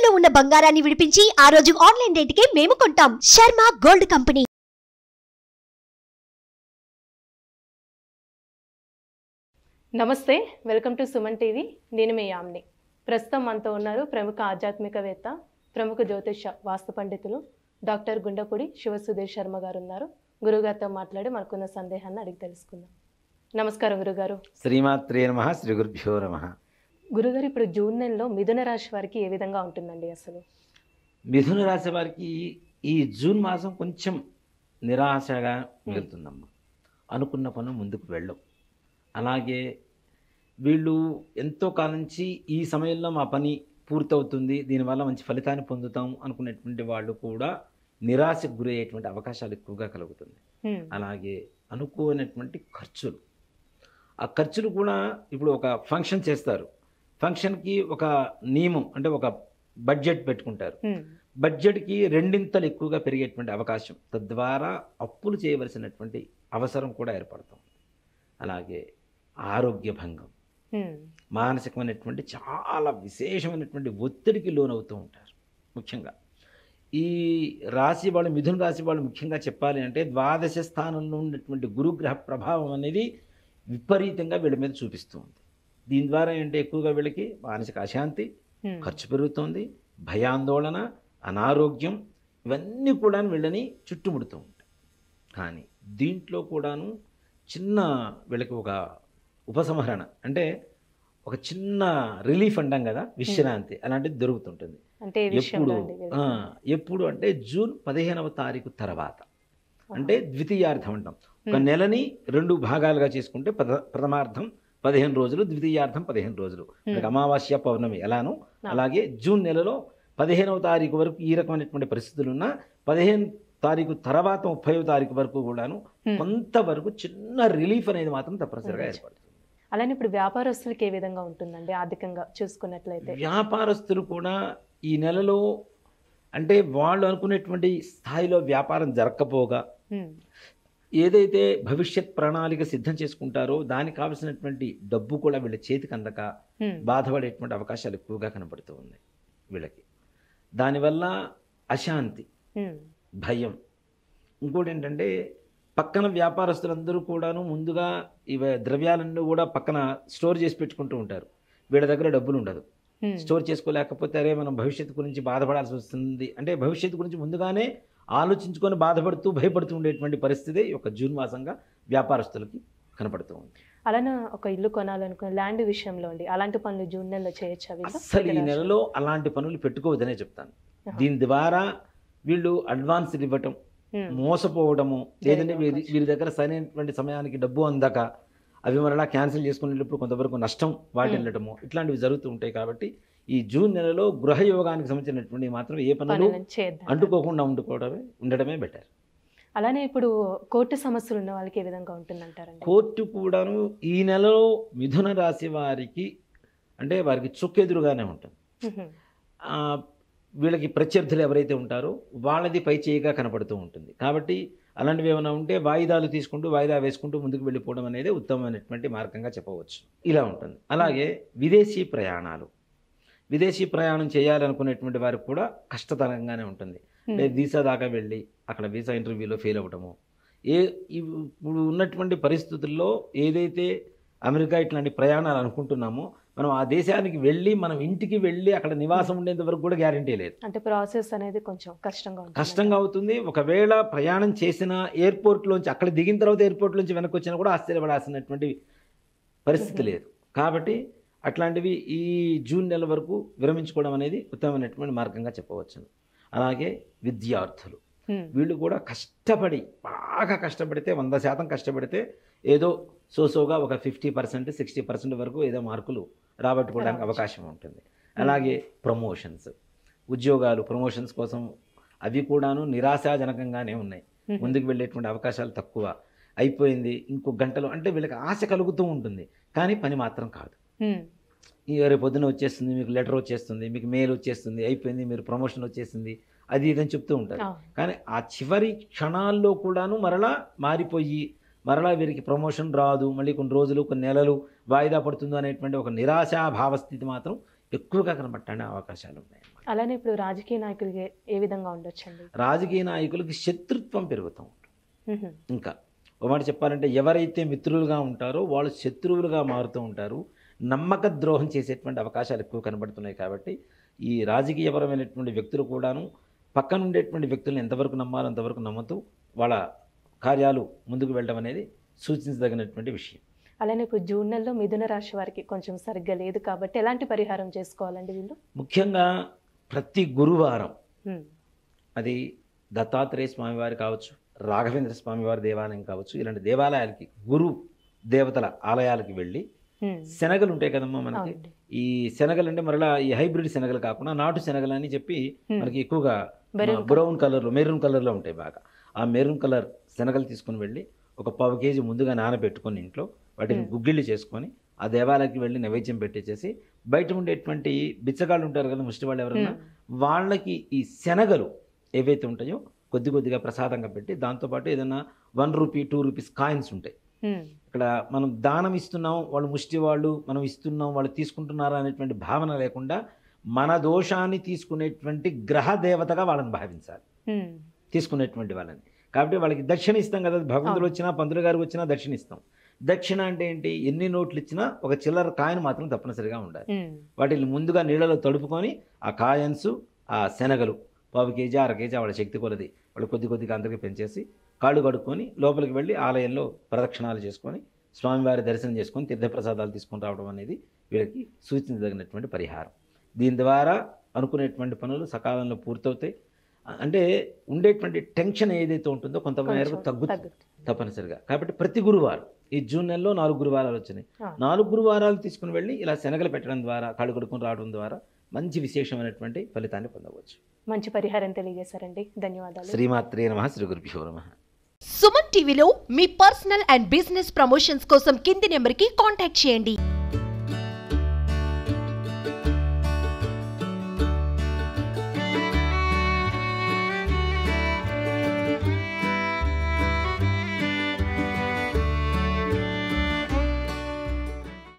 తాకట్టులో ఉన్న బంగారాన్ని విడిపించి ఆ రోజు ఆన్లైన్ రేటుకే మేము కొంటాం. Sharma gold company. నమస్తే, వెల్కమ్ టు సుమన్ టీవీ. నేను మీ యామ్ని. ప్రస్తుతం మనతో ఉన్నారు ప్రముఖ ఆధ్యాత్మికవేత్త, ప్రముఖ జ్యోతిష వాస్తు పండితులు డాక్టర్ గుండపూడి శివసుధీర్ శర్మ గారు ఉన్నారు. గురుగారితో మాట్లాడి మనకున్న సందేహాన్ని అడిగి తెలుసుకుందాం. నమస్కారం గురుగారు. శ్రీమాత్రే నమః, శ్రీ గురుభ్యో నమః. గురుగారు, ఇప్పుడు జూన్ నెలలో మిథున రాశి వారికి ఏ విధంగా ఉంటుందండి? అసలు మిథున రాశి వారికి ఈ జూన్ మాసం కొంచెం నిరాశగా వెళ్తుందమ్మా. అనుకున్న పనులు ముందుకు వెళ్ళవు. అలాగే వీళ్ళు ఎంతో కాలం నుంచి ఈ సమయంలో మా పని పూర్తవుతుంది, దీనివల్ల మంచి ఫలితాన్ని పొందుతాం అనుకునేటువంటి వాళ్ళు కూడా నిరాశకు గురయ్యేటువంటి అవకాశాలు ఎక్కువగా కలుగుతుంది. అలాగే అనుకోనటువంటి ఖర్చులు, ఆ ఖర్చులు కూడా ఇప్పుడు ఒక ఫంక్షన్ చేస్తారు, ఫంక్షన్కి ఒక నియమం అంటే ఒక బడ్జెట్ పెట్టుకుంటారు. బడ్జెట్కి రెండింతలు ఎక్కువగా పెరిగేటువంటి అవకాశం, తద్వారా అప్పులు చేయవలసినటువంటి అవసరం కూడా ఏర్పడుతుంది. అలాగే ఆరోగ్య భంగం, మానసికమైనటువంటి చాలా విశేషమైనటువంటి ఒత్తిడికి లోనవుతూ ఉంటారు. ముఖ్యంగా ఈ రాశి వాళ్ళు, మిథున రాశి వాళ్ళు ముఖ్యంగా చెప్పాలి అంటే ద్వాదశ స్థానంలో ఉన్నటువంటి గురుగ్రహ ప్రభావం అనేది విపరీతంగా వీళ్ళ మీద చూపిస్తూ ఉంది. దీని ద్వారా ఏంటంటే ఎక్కువగా వీళ్ళకి మానసిక అశాంతి, ఖర్చు పెరుగుతుంది, భయాందోళన, అనారోగ్యం, ఇవన్నీ కూడా వీళ్ళని చుట్టుముడుతూ ఉంటాయి. కానీ దీంట్లో కూడాను చిన్న వీళ్ళకి ఒక ఉపసంహరణ అంటే ఒక చిన్న రిలీఫ్ అంటాం కదా, విశ్రాంతి, అలాంటిది దొరుకుతుంటుంది. ఎప్పుడు అంటే జూన్ 15వ తారీఖు తర్వాత, అంటే ద్వితీయార్థం అంటాం. ఒక నెలని 2 భాగాలుగా చేసుకుంటే ప్రథమార్థం 15 రోజులు, ద్వితీయార్థం 15 రోజులు. అమావాస్య పౌర్ణమి ఎలానో అలాగే జూన్ నెలలో 15వ తారీఖు వరకు ఈ రకమైనటువంటి పరిస్థితులు ఉన్నా 15 తారీఖు తర్వాత 30వ తారీఖు వరకు కూడాను కొంతవరకు చిన్న రిలీఫ్ అనేది మాత్రం తప్పనిసరిగా ఏర్పడుతుంది. అలానే ఇప్పుడు వ్యాపారస్తులకి ఏ విధంగా ఉంటుందండి ఆర్థికంగా చూసుకున్నట్లయితే? వ్యాపారస్తులు కూడా ఈ నెలలో అంటే వాళ్ళు అనుకునేటువంటి స్థాయిలో వ్యాపారం జరగకపోగా, ఏదైతే భవిష్యత్ ప్రణాళిక సిద్ధం చేసుకుంటారో దానికి కావలసినటువంటి డబ్బు కూడా వీళ్ళ చేతికి అందక బాధపడేటువంటి అవకాశాలు ఎక్కువగా కనబడుతూ ఉన్నాయి వీళ్ళకి. దానివల్ల అశాంతి, భయం. ఇంకోటి ఏంటంటే పక్కన వ్యాపారస్తులందరూ కూడాను ముందుగా ఇవి ద్రవ్యాలన్నీ కూడా పక్కన స్టోర్ చేసి పెట్టుకుంటూ ఉంటారు. వీళ్ళ దగ్గర డబ్బులు ఉండదు, స్టోర్ చేసుకోలేకపోతే అరే మనం భవిష్యత్తు గురించి బాధపడాల్సి వస్తుంది అంటే భవిష్యత్తు గురించి ముందుగానే ఆలోచించుకొని బాధపడుతూ భయపడుతూ ఉండేటువంటి పరిస్థితి ఒక జూన్ మాసంగా వ్యాపారస్తులకి కనపడుతూ ఉంది. అలానే ఒక ఇల్లు కొనాలనుకున్న ల్యాండ్ విషయంలో అండి, అలాంటి పనులు జూన్ నెలలో చేయొచ్చా? అసలు ఈ నెలలో అలాంటి పనులు పెట్టుకోవద్దనే చెప్తాను. దీని ద్వారా వీళ్ళు అడ్వాన్స్ ఇవ్వటం, మోసపోవడము, లేదంటే వీరి దగ్గర సరైనటువంటి సమయానికి డబ్బు అందక అవి మరలా క్యాన్సిల్ చేసుకునేటప్పుడు కొంతవరకు నష్టం వాటిల్లటము, ఇట్లాంటివి జరుగుతూ ఉంటాయి. కాబట్టి ఈ జూన్ నెలలో గృహయోగానికి సంబంధించినటువంటి మాత్రం ఏ పనులు అంటుకోకుండా ఉండడమే బెటర్. అలానే ఇప్పుడు కోర్టు సమస్యలు ఉన్న వాళ్ళకి ఏ విధంగా ఉంటుందంటారండి? కోర్టు కూడాను ఈ నెలలో మిథున రాశి వారికి అంటే వారికి చుక్కెదురుగానే ఉంటుంది. వీళ్ళకి ప్రత్యర్థులు ఎవరైతే ఉంటారో వాళ్ళది పై చేయిగా కనపడుతూ ఉంటుంది. కాబట్టి అలాంటివి ఏమైనా ఉంటే వాయిదాలు తీసుకుంటూ వాయిదా వేసుకుంటూ ముందుకు వెళ్ళిపోవడం అనేది ఉత్తమమైనటువంటి మార్గంగా చెప్పవచ్చు. ఇలా ఉంటుంది. అలాగే విదేశీ ప్రయాణాలు, విదేశీ ప్రయాణం చేయాలనుకునేటువంటి వారికి కూడా కష్టతరంగానే ఉంటుంది. వీసా దాకా వెళ్ళి అక్కడ వీసా ఇంటర్వ్యూలో ఫెయిల్ అవ్వటము, ఇప్పుడు ఉన్నటువంటి పరిస్థితుల్లో ఏదైతే అమెరికా ఇట్లాంటి ప్రయాణాలు అనుకుంటున్నామో మనం ఆ దేశానికి వెళ్ళి మనం ఇంటికి వెళ్ళి అక్కడ నివాసం ఉండేంత వరకు కూడా గ్యారంటీ లేదు. అంటే ప్రాసెస్ అనేది కొంచెం కష్టంగా అవుతుంది. ఒకవేళ ప్రయాణం చేసిన ఎయిర్పోర్ట్లోంచి అక్కడ దిగిన తర్వాత ఎయిర్పోర్ట్లోంచి వెనక్కి వచ్చినా కూడా ఆశ్చర్యపడాల్సినటువంటి పరిస్థితి లేదు. కాబట్టి అట్లాంటివి ఈ జూన్ నెల వరకు విరమించుకోవడం అనేది ఉత్తమమైనటువంటి మార్గంగా చెప్పవచ్చు. అలాగే విద్యార్థులు, వీళ్ళు కూడా కష్టపడి బాగా కష్టపడితే 100% కష్టపడితే ఏదో సోసోగా ఒక 50% 60% వరకు ఏదో మార్కులు రాబట్టుకోవడానికి అవకాశం ఉంటుంది. అలాగే ప్రమోషన్స్, ఉద్యోగాలు, ప్రమోషన్స్ కోసం అవి కూడాను నిరాశాజనకంగానే ఉన్నాయి. ముందుకు వెళ్ళేటువంటి అవకాశాలు తక్కువ. అయిపోయింది ఇంకో గంటలో అంటే వీళ్ళకి ఆశ కలుగుతూ ఉంటుంది, కానీ పని మాత్రం కాదు. రేపు పొద్దున వచ్చేస్తుంది, మీకు లెటర్ వచ్చేస్తుంది, మీకు మెయిల్ వచ్చేస్తుంది, అయిపోయింది, మీరు ప్రమోషన్ వచ్చేసింది, అది ఇదని చెప్తూ ఉంటారు. కానీ ఆ చివరి క్షణాల్లో కూడాను మరలా మారిపోయి మరలా వీరికి ప్రమోషన్ రాదు, మళ్ళీ కొన్ని రోజులు కొన్ని నెలలు వాయిదా పడుతుందో అనేటువంటి ఒక నిరాశాభావ స్థితి మాత్రం ఎక్కువగా కనబడటానికి అవకాశాలు ఉన్నాయి. అలానే ఇప్పుడు రాజకీయ నాయకులకి ఏ విధంగా ఉండొచ్చండి? రాజకీయ నాయకులకి శత్రుత్వం పెరుగుతూ ఉంటుంది. మ్మ్. ఇంకా ఒక మాట చెప్పాలంటే ఎవరైతే మిత్రులుగా ఉంటారో వాళ్ళు శత్రువులుగా మారుతూ ఉంటారు. నమ్మక ద్రోహం చేసేటువంటి అవకాశాలు ఎక్కువ కనబడుతున్నాయి. కాబట్టి ఈ రాజకీయపరమైనటువంటి వ్యక్తులు కూడాను పక్కన ఉండేటువంటి వ్యక్తులను ఎంతవరకు నమ్మాలో అంతవరకు నమ్ముతూ వాళ్ళ కార్యాలు ముందుకు వెళ్ళడం అనేది సూచించదగినటువంటి విషయం. అలానే ఇప్పుడు జూన్ నెలలో మిథున రాశి వారికి కొంచెం సరిగ్గా లేదు కాబట్టి ఎలాంటి పరిహారం చేసుకోవాలండి వీళ్ళు? ముఖ్యంగా ప్రతి గురువారం మ్మ్. అది దత్తాత్రేయ స్వామివారి కావచ్చు, రాఘవేంద్ర స్వామివారి దేవాలయం కావచ్చు, ఇలాంటి దేవాలయాలకి గురు దేవతల ఆలయాలకి వెళ్ళి మ్మ్. శనగలు ఉంటాయి కదమ్మా మనకి. అవునండి. ఈ శనగలు అంటే మరలా ఈ హైబ్రిడ్ శనగలు కాకుండా నాటు శనగలు అని చెప్పి మనకి ఎక్కువగా బ్రౌన్ కలర్లో మెరూన్ కలర్లో ఉంటాయి బాగా. ఆ మెరూన్ కలర్ శనగలు తీసుకుని వెళ్ళి ఒక 1/4 కేజీ ముందుగా నానబెట్టుకొని ఇంట్లో వాటిని గుగ్గిళ్ళు చేసుకొని ఆ దేవాలయానికి వెళ్ళి నైవేద్యం పెట్టేసేసి బయట ఉండేటువంటి బిచ్చగాళ్ళు ఉంటారు కదా, ముష్టి వాళ్ళు ఎవరన్నా, వాళ్ళకి ఈ శనగలు ఏవైతే ఉంటాయో కొద్ది కొద్దిగా ప్రసాదంగా పెట్టి దాంతోపాటు ఏదైనా 1 రూపీ 2 రూపీస్ కాయిన్స్ ఉంటాయి. మ్మ్. ఇక్కడ మనం దానం ఇస్తున్నాం, వాళ్ళు ముష్టి వాళ్ళు, మనం ఇస్తున్నాం వాళ్ళు తీసుకుంటున్నారా అనేటువంటి భావన లేకుండా మన దోషాన్ని తీసుకునేటువంటి గ్రహ దేవతగా వాళ్ళని భావించాలి, మ్మ్. తీసుకునేటువంటి వాళ్ళని. కాబట్టి వాళ్ళకి దక్షిణ ఇస్తాం కదా, భగవంతుడు వచ్చినా పంతులు గారికి వచ్చినా దక్షిణ ఇస్తాం. దక్షిణ అంటే ఏంటి? ఎన్ని నోట్లు ఇచ్చినా ఒక చిల్లర కాయిన్ మాత్రం తప్పనిసరిగా ఉండాలి. మ్మ్. వాటిని ముందుగా నీళ్ళలో తడుపుకొని ఆ కాయిన్స్, ఆ శనగలు 1/4 కేజీ 1/2 కేజీ వాళ్ళ శక్తి కొలది వాళ్ళు కొద్ది కొద్దిగా అందరికీ పెంచేసి కాళ్ళు కడుక్కొని లోపలికి వెళ్ళి ఆలయంలో ప్రదక్షిణాలు చేసుకొని స్వామివారి దర్శనం చేసుకొని తీర్థప్రసాదాలు తీసుకొని రావడం అనేది వీళ్ళకి సూచించదగినటువంటి పరిహారం. దీని ద్వారా అనుకునేటువంటి పనులు సకాలంలో పూర్తవుతాయి. అంటే ఉండేటువంటి టెన్షన్ ఏదైతే ఉంటుందో కొంతమేరకు తగ్గుతుంది తప్పనిసరిగా. కాబట్టి ప్రతి గురువారం ఈ జూన్ నెలలో 4 గురువారాలు వచ్చినాయి. 4 గురువారాలు తీసుకుని వెళ్ళి ఇలా శనగలు పెట్టడం ద్వారా కాళ్ళు కడుక్కొని రావడం ద్వారా మంచి విశేషమైనటువంటి ఫలితాన్ని పొందవచ్చు. మంచి పరిహారం తెలియజేశారండి. ధన్యవాదాలు. శ్రీమాత్రే నమః. శ్రీ గురుభ్యో నమః. సుమన్ టీవీలో మీ పర్సనల్ అండ్ బిజినెస్ ప్రమోషన్స్ కోసం కింది నెంబర్కి కాంటాక్ట్ చేయండి.